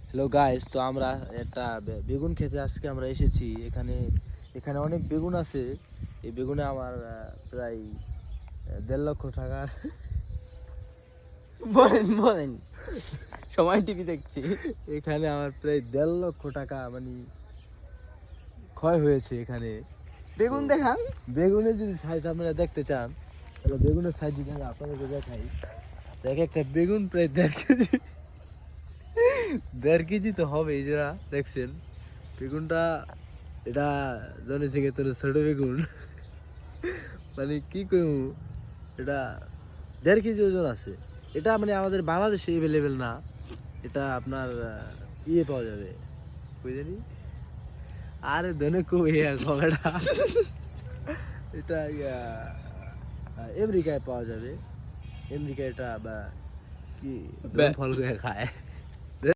Hello guys, তো আমরা একটা বেগুন খেতে আজকে আমরা এসেছি এখানে। এখানে অনেক বেগুন আছে। এই বেগুনে আমার প্রায় 1.5 লক্ষ টাকার বলেন বলেন, সময় টিভি দেখছি। এখানে আমার প্রায় 1.5 লক্ষ টাকা মানে ক্ষয় হয়েছে এখানে। বেগুন দেখান। বেগুনের যদি সাইজ আপনারা দেখতে চান তাহলে বেগুনের সাইজ যদি আমি আপনাদেরকে দেখাই, দেখ একটা বেগুন প্রায় 1.5 কেজি, 1.5 কেজি তো হবে। এই যারা দেখছেন বেগুনটা, এটা জনে থেকে তোর ছোট বেগুন, মানে কি করবো, এটা 1.5 কেজি ওজন আছে। এটা মানে আমাদের বাংলাদেশে এভেলেবেল না, এটা আপনার ইয়ে পাওয়া যাবে, বুঝলি? আরে ধনে খবরটা এটা আমেরিকায় পাওয়া যাবে। আমেরিকায় এটা বা কি ফল করে খায়।